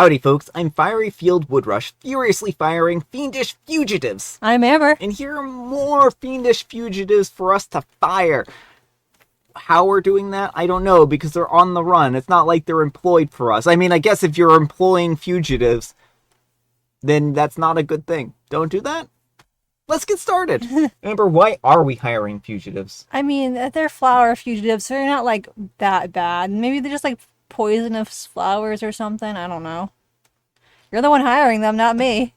Howdy folks, I'm Fiery Field Woodrush, furiously firing fiendish fugitives. I'm Amber. And here are more fiendish fugitives for us to fire. How we're doing that, I don't know, because they're on the run. It's not like they're employed for us. I mean, I guess if you're employing fugitives, then that's not a good thing. Don't do that. Let's get started. Amber, why are we hiring fugitives? I mean, they're flower fugitives, so they're not like that bad. Maybe they're just like poisonous flowers or something. I don't know. You're the one hiring them, not me.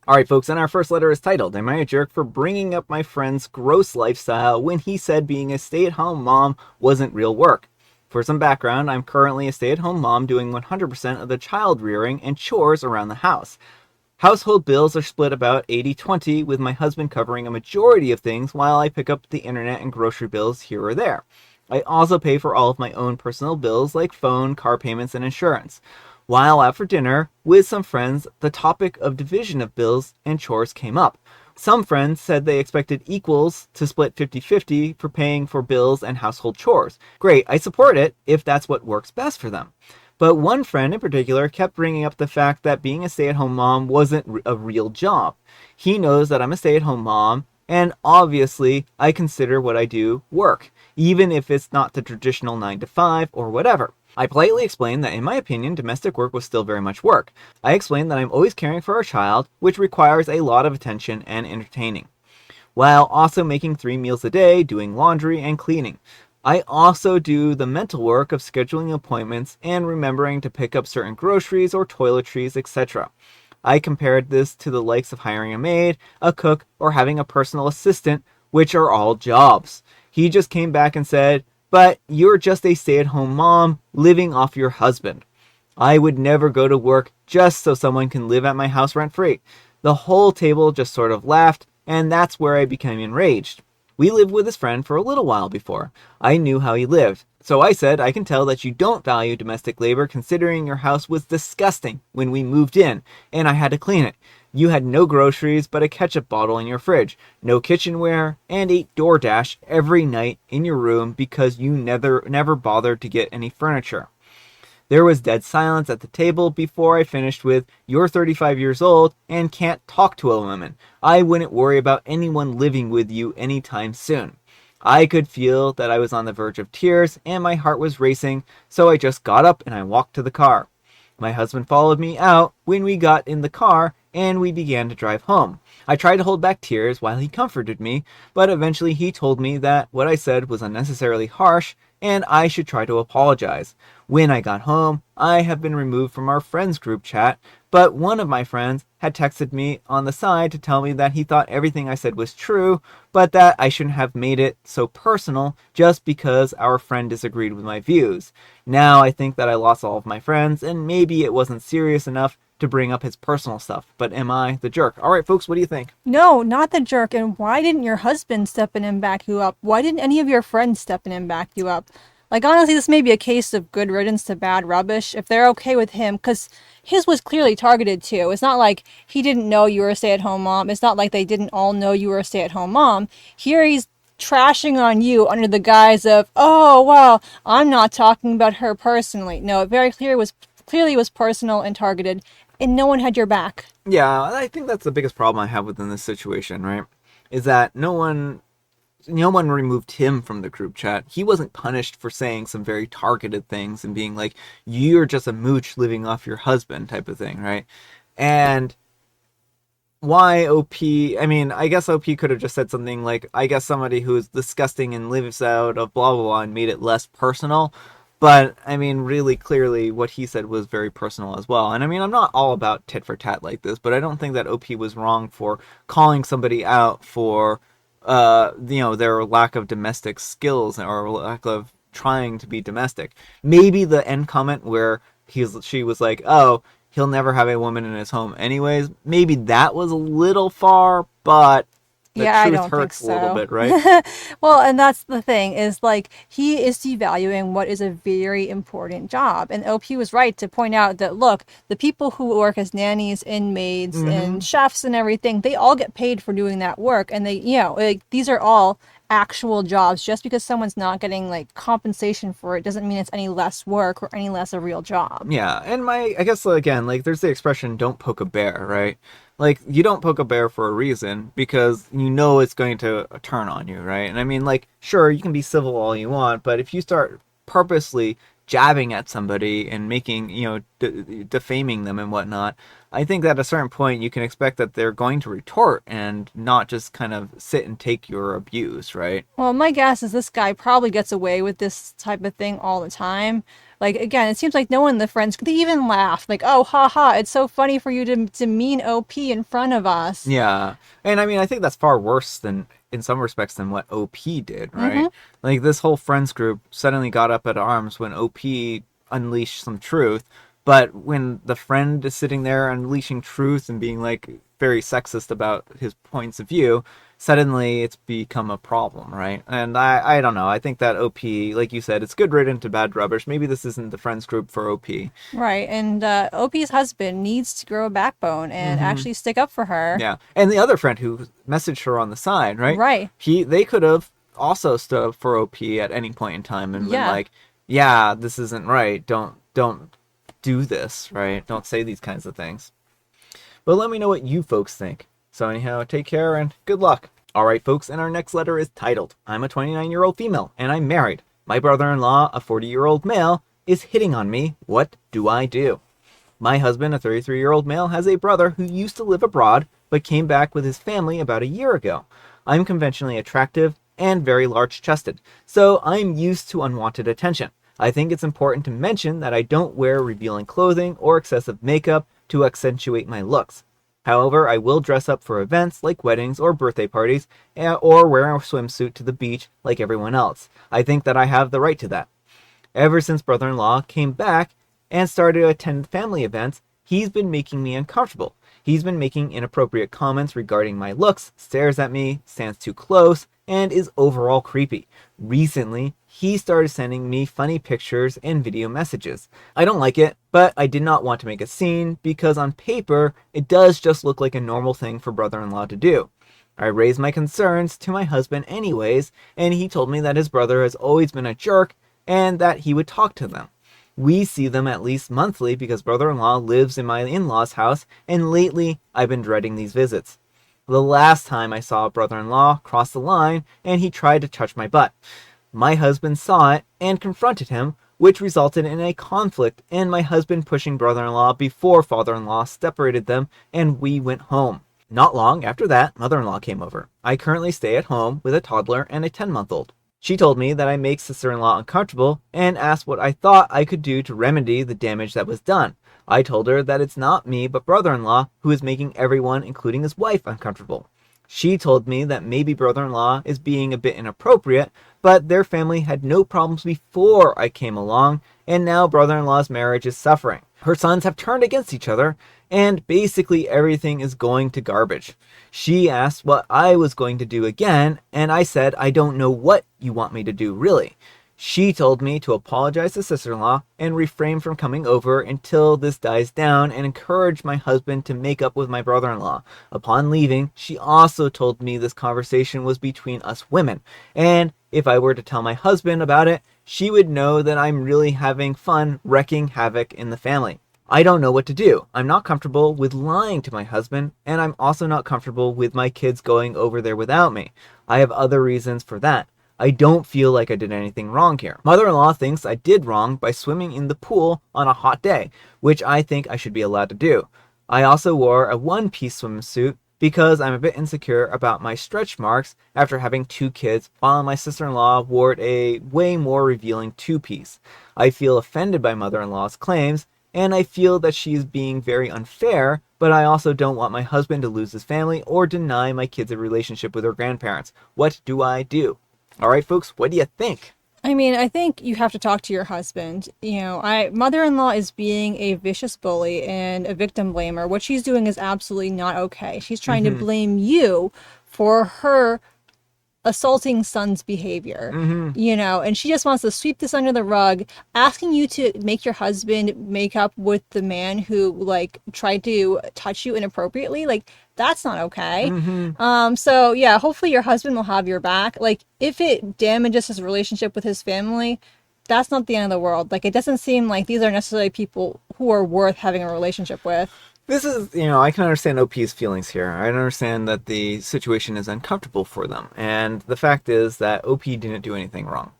Alright folks, and our first letter is titled, Am I a Jerk for Bringing Up My Friend's Gross Lifestyle When He Said Being a Stay-at-Home Mom Wasn't Real Work? For some background, I'm currently a stay-at-home mom doing 100% of the child rearing and chores around the house. Household bills are split about 80-20, with my husband covering a majority of things while I pick up the internet and grocery bills here or there. I also pay for all of my own personal bills like phone, car payments, and insurance. While out for dinner with some friends, the topic of division of bills and chores came up. Some friends said they expected equals to split 50-50 for paying for bills and household chores. Great, I support it if that's what works best for them. But one friend in particular kept bringing up the fact that being a stay-at-home mom wasn't a real job. He knows that I'm a stay-at-home mom, and obviously I consider what I do work, even if it's not the traditional 9-to-5 or whatever. I politely explained that in my opinion, domestic work was still very much work. I explained that I'm always caring for our child, which requires a lot of attention and entertaining, while also making 3 meals a day, doing laundry, and cleaning. I also do the mental work of scheduling appointments and remembering to pick up certain groceries or toiletries, etc. I compared this to the likes of hiring a maid, a cook, or having a personal assistant, which are all jobs. He just came back and said, but you're just a stay-at-home mom living off your husband. I would never go to work just so someone can live at my house rent-free. The whole table just sort of laughed, and that's where I became enraged. We lived with his friend for a little while before. I knew how he lived. So I said, I can tell that you don't value domestic labor considering your house was disgusting when we moved in, and I had to clean it. You had no groceries but a ketchup bottle in your fridge, no kitchenware, and ate DoorDash every night in your room because you never bothered to get any furniture. There was dead silence at the table before I finished with, you're 35 years old and can't talk to a woman. I wouldn't worry about anyone living with you anytime soon. I could feel that I was on the verge of tears and my heart was racing, so I just got up and I walked to the car. My husband followed me out when we got in the car and we began to drive home. I tried to hold back tears while he comforted me, but eventually he told me that what I said was unnecessarily harsh and I should try to apologize. When I got home, I have been removed from our friends group chat, but one of my friends had texted me on the side to tell me that he thought everything I said was true, but that I shouldn't have made it so personal just because our friend disagreed with my views. Now I think that I lost all of my friends, and maybe it wasn't serious enough to bring up his personal stuff, but am I the jerk? All right, folks, what do you think? No, not the jerk. And why didn't your husband step in and back you up? Why didn't any of your friends step in and back you up? Like, honestly, this may be a case of good riddance to bad rubbish. If they're okay with him, because his was clearly targeted too. It's not like he didn't know you were a stay-at-home mom. It's not like they didn't all know you were a stay-at-home mom. Here he's trashing on you under the guise of, oh, well, I'm not talking about her personally. No, it very clearly was personal and targeted, and no one had your back. Yeah, I think that's the biggest problem I have within this situation, right? Is that no one removed him from the group chat. He wasn't punished for saying some very targeted things and being like, you're just a mooch living off your husband type of thing, right? And why OP? I mean, I guess OP could have just said something like, I guess somebody who's disgusting and lives out of blah, blah, blah, and made it less personal. But, I mean, really clearly what he said was very personal as well. And I mean, I'm not all about tit for tat like this, but I don't think that OP was wrong for calling somebody out for their lack of domestic skills or lack of trying to be domestic. Maybe the end comment where she was like, oh, he'll never have a woman in his home anyways, maybe that was a little far, but the truth hurts a little bit, right? Well, and that's the thing, is like, he is devaluing what is a very important job. And OP was right to point out that, look, the people who work as nannies and maids and chefs and everything, they all get paid for doing that work. And they, like, these are all actual jobs. Just because someone's not getting like compensation for it doesn't mean it's any less work or any less a real job. Yeah, and I guess again, like there's the expression "don't poke a bear," right? Like you don't poke a bear for a reason because you know it's going to turn on you, right? And I mean, like, sure, you can be civil all you want, but if you start purposely jabbing at somebody and making, defaming them and whatnot, I think that at a certain point you can expect that they're going to retort and not just kind of sit and take your abuse, right? Well, my guess is this guy probably gets away with this type of thing all the time. Like, again, it seems like no one in the friends could even laugh. Like, oh, ha ha, it's so funny for you to demean OP in front of us. Yeah. And I mean, I think that's far worse than, in some respects, than what OP did, right? Mm-hmm. Like, this whole friends group suddenly got up at arms when OP unleashed some truth. But when the friend is sitting there unleashing truth and being, like, very sexist about his points of view, suddenly it's become a problem, right? And I don't know. I think that OP, like you said, it's good riddance to bad rubbish. Maybe this isn't the friends group for OP. Right. And OP's husband needs to grow a backbone and Mm-hmm. actually stick up for her. Yeah, and the other friend who messaged her on the side, right? Right. They could have also stood up for OP at any point in time and been Yeah. like, "Yeah, this isn't right. Don't do this, right? Don't say these kinds of things." But let me know what you folks think. So anyhow, take care and good luck. All right, folks, and our next letter is titled, "I'm a 29-year-old female and I'm married. My brother-in-law, a 40-year-old male, is hitting on me. What do I do?" My husband, a 33-year-old male, has a brother who used to live abroad but came back with his family about a year ago. I'm conventionally attractive and very large-chested, so I'm used to unwanted attention. I think it's important to mention that I don't wear revealing clothing or excessive makeup to accentuate my looks. However, I will dress up for events like weddings or birthday parties, or wear a swimsuit to the beach like everyone else. I think that I have the right to that. Ever since brother-in-law came back and started to attend family events, he's been making me uncomfortable. He's been making inappropriate comments regarding my looks, stares at me, stands too close, and is overall creepy. Recently, he started sending me funny pictures and video messages. I don't like it, but I did not want to make a scene because on paper, it does just look like a normal thing for brother-in-law to do. I raised my concerns to my husband anyways, and he told me that his brother has always been a jerk and that he would talk to them. We see them at least monthly because brother-in-law lives in my in-laws' house, and lately I've been dreading these visits. The last time I saw brother-in-law cross the line and he tried to touch my butt. My husband saw it and confronted him, which resulted in a conflict and my husband pushing brother-in-law before father-in-law separated them and we went home. Not long after that, mother-in-law came over. I currently stay at home with a toddler and a 10-month-old. She told me that I make sister-in-law uncomfortable and asked what I thought I could do to remedy the damage that was done. I told her that it's not me but brother-in-law who is making everyone, including his wife, uncomfortable. She told me that maybe brother-in-law is being a bit inappropriate, but their family had no problems before I came along, and now brother-in-law's marriage is suffering. Her sons have turned against each other, and basically everything is going to garbage. She asked what I was going to do again, and I said I don't know what you want me to do really. She told me to apologize to sister-in-law and refrain from coming over until this dies down and encourage my husband to make up with my brother-in-law. Upon leaving, she also told me this conversation was between us women, and if I were to tell my husband about it, she would know that I'm really having fun wreaking havoc in the family. I don't know what to do. I'm not comfortable with lying to my husband, and I'm also not comfortable with my kids going over there without me. I have other reasons for that. I don't feel like I did anything wrong here. Mother-in-law thinks I did wrong by swimming in the pool on a hot day, which I think I should be allowed to do. I also wore a one-piece swimsuit because I'm a bit insecure about my stretch marks after having 2 kids, while my sister-in-law wore a way more revealing 2-piece. I feel offended by mother-in-law's claims, and I feel that she is being very unfair, but I also don't want my husband to lose his family or deny my kids a relationship with their grandparents. What do I do? All right, folks, what do you think? I mean, I think you have to talk to your husband. Mother-in-law is being a vicious bully and a victim blamer. What she's doing is absolutely not okay. She's trying to blame you for her assaulting son's behavior, Mm-hmm. and she just wants to sweep this under the rug, asking you to make your husband make up with the man who like tried to touch you inappropriately. Like, that's not okay. Mm-hmm. So yeah, hopefully your husband will have your back. Like, if it damages his relationship with his family, that's not the end of the world. Like, it doesn't seem like these are necessarily people who are worth having a relationship with. This is, I can understand OP's feelings here. I understand that the situation is uncomfortable for them. And the fact is that OP didn't do anything wrong.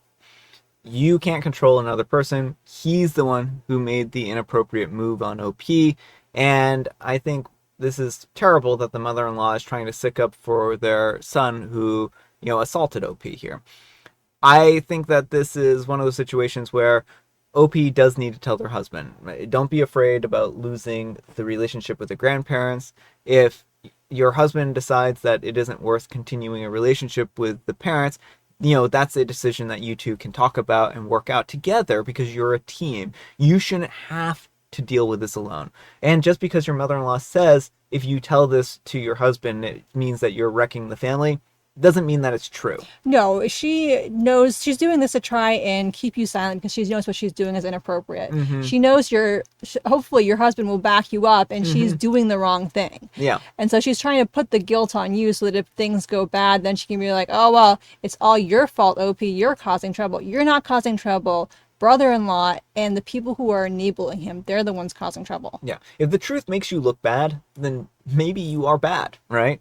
You can't control another person. He's the one who made the inappropriate move on OP. And I think this is terrible that the mother-in-law is trying to stick up for their son who, assaulted OP here. I think that this is one of those situations where OP does need to tell their husband. Don't be afraid about losing the relationship with the grandparents. If your husband decides that it isn't worth continuing a relationship with the parents, that's a decision that you two can talk about and work out together because you're a team. You shouldn't have to deal with this alone. And just because your mother-in-law says if you tell this to your husband, it means that you're wrecking the family, doesn't mean that it's true. No, she knows she's doing this to try and keep you silent because she knows what she's doing is inappropriate. Mm-hmm. She knows hopefully your husband will back you up and she's doing the wrong thing. Yeah. And so she's trying to put the guilt on you so that if things go bad, then she can be like, oh, well, it's all your fault, OP. You're causing trouble. You're not causing trouble. Brother-in-law and the people who are enabling him, they're the ones causing trouble. Yeah. If the truth makes you look bad, then maybe you are bad, right?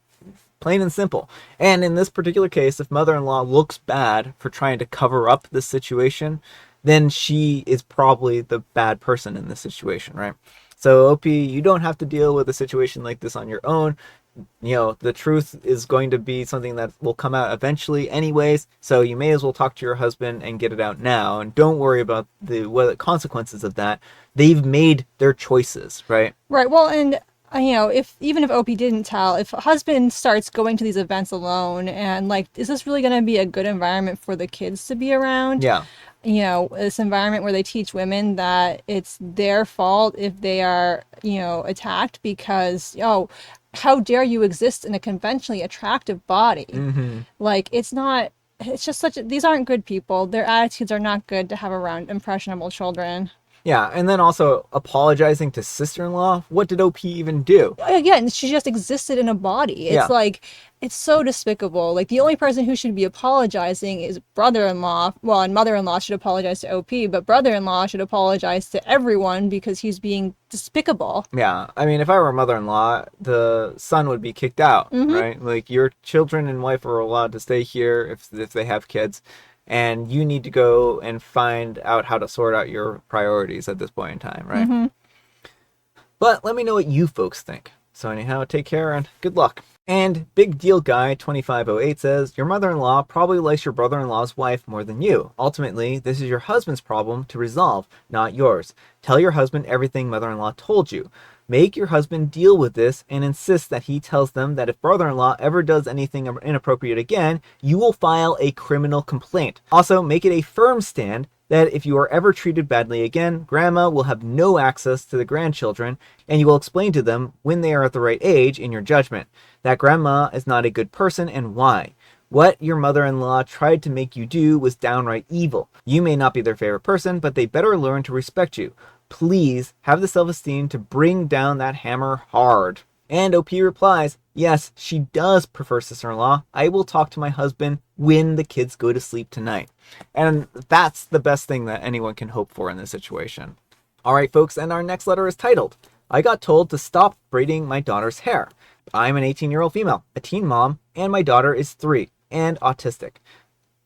Plain and simple. And in this particular case, if mother-in-law looks bad for trying to cover up this situation, then she is probably the bad person in this situation, right? So OP, you don't have to deal with a situation like this on your own. The truth is going to be something that will come out eventually anyways, so you may as well talk to your husband and get it out now, and don't worry about the consequences of that. They've made their choices, right? Right. Well, and even if OP didn't tell, if a husband starts going to these events alone and like, is this really going to be a good environment for the kids to be around? Yeah. This environment where they teach women that it's their fault if they are, attacked because, how dare you exist in a conventionally attractive body? Mm-hmm. Like, it's just these aren't good people. Their attitudes are not good to have around impressionable children. Yeah, and then also apologizing to sister-in-law. What did OP even do? Again, she just existed in a body. It's like, it's so despicable. Like, the only person who should be apologizing is brother-in-law. Well, and mother-in-law should apologize to OP, but brother-in-law should apologize to everyone because he's being despicable. Yeah, I mean, if I were mother-in-law, the son would be kicked out, right? Like, your children and wife are allowed to stay here if they have kids. And you need to go and find out how to sort out your priorities at this point in time, right? Mm-hmm. But let me know what you folks think. So anyhow, take care and good luck. And Big Deal Guy 2508 says, your mother-in-law probably likes your brother-in-law's wife more than you. Ultimately, this is your husband's problem to resolve, not yours. Tell your husband everything mother-in-law told you. Make your husband deal with this and insist that he tells them that if brother-in-law ever does anything inappropriate again, you will file a criminal complaint. Also, make it a firm stand that if you are ever treated badly again, grandma will have no access to the grandchildren, and you will explain to them when they are at the right age in your judgment that grandma is not a good person and why. What your mother-in-law tried to make you do was downright evil. You may not be their favorite person, but they better learn to respect you. Please have the self-esteem to bring down that hammer hard. And OP replies, yes, she does prefer sister-in-law. I will talk to my husband when the kids go to sleep tonight. And that's the best thing that anyone can hope for in this situation. All right, folks, and our next letter is titled, I got told to stop braiding my daughter's hair. I'm an 18-year-old female, a teen mom, and my daughter is 3 and autistic.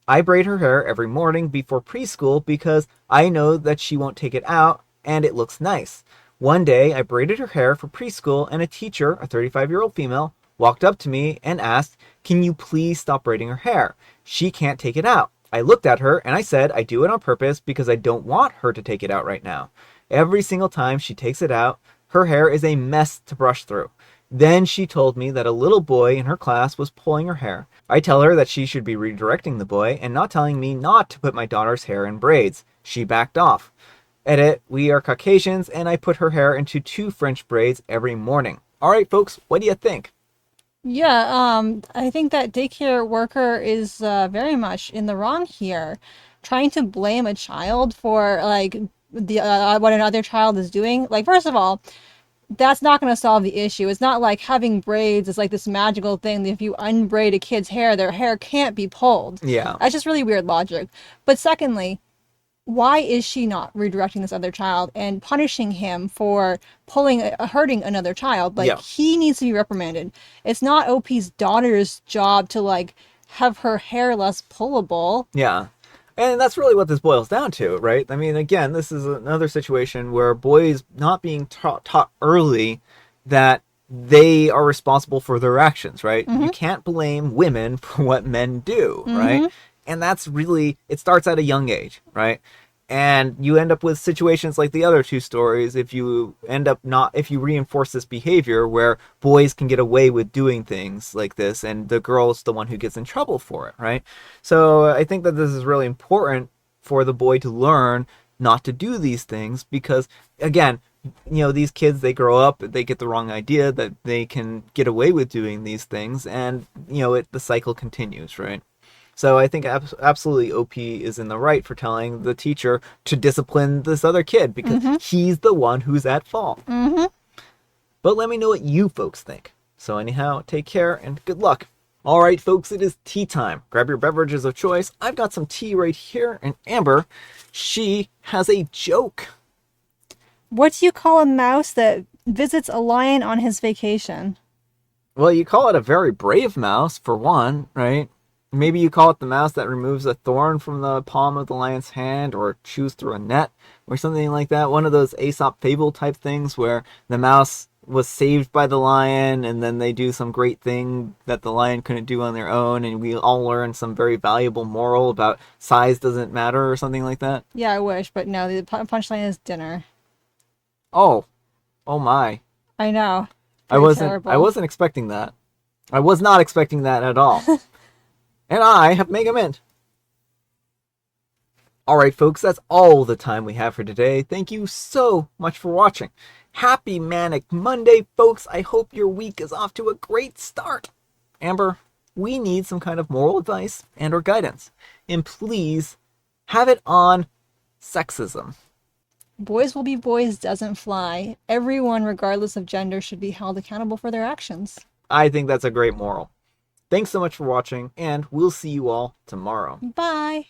I braid her hair every morning before preschool because I know that she won't take it out and it looks nice. One day, I braided her hair for preschool and a teacher, a 35-year-old female, walked up to me and asked, can you please stop braiding her hair? She can't take it out. I looked at her and I said I do it on purpose because I don't want her to take it out right now. Every single time she takes it out, her hair is a mess to brush through. Then she told me that a little boy in her class was pulling her hair. I tell her that she should be redirecting the boy and not telling me not to put my daughter's hair in braids. She backed off. Edit, we are Caucasians, and I put her hair into 2 French braids every morning. All right, folks, what do you think? Yeah, I think that daycare worker is very much in the wrong here. Trying to blame a child for like the what another child is doing. Like, first of all, that's not going to solve the issue. It's not like having braids is like this magical thing that if you unbraid a kid's hair, their hair can't be pulled. Yeah. That's just really weird logic. But secondly, why is she not redirecting this other child and punishing him for hurting another child? Like, Yeah. he needs to be reprimanded. It's not OP's daughter's job to like have her hair less pullable. Yeah. And that's really what this boils down to, right? I mean, again, this is another situation where boys not being taught early that they are responsible for their actions, right? Mm-hmm. You can't blame women for what men do, right? Mm-hmm. And that's really, it starts at a young age, right? And you end up with situations like the other two stories if you end up not, if you reinforce this behavior where boys can get away with doing things like this and the girl's the one who gets in trouble for it, right? So I think that this is really important for the boy to learn not to do these things because, again, these kids, they grow up, they get the wrong idea that they can get away with doing these things, and the cycle continues, right? So I think absolutely OP is in the right for telling the teacher to discipline this other kid because Mm-hmm. he's the one who's at fault. Mm-hmm. But let me know what you folks think. So anyhow, take care and good luck. All right, folks, it is tea time. Grab your beverages of choice. I've got some tea right here, and Amber, she has a joke. What do you call a mouse that visits a lion on his vacation? Well, you call it a very brave mouse, for one, right? Maybe you call it the mouse that removes a thorn from the palm of the lion's hand or chews through a net or something like that. One of those Aesop fable type things where the mouse was saved by the lion and then they do some great thing that the lion couldn't do on their own, and we all learn some very valuable moral about size doesn't matter or something like that. Yeah, I wish, but no, the punchline is dinner. Oh, oh my. I know. I Pretty wasn't I terrible. wasn't expecting that. I was not expecting that at all. And I have Mega Mint. Alright, folks, that's all the time we have for today. Thank you so much for watching. Happy Manic Monday, folks. I hope your week is off to a great start. Amber, we need some kind of moral advice and or guidance. And please have it on sexism. Boys will be boys doesn't fly. Everyone, regardless of gender, should be held accountable for their actions. I think that's a great moral. Thanks so much for watching, and we'll see you all tomorrow. Bye.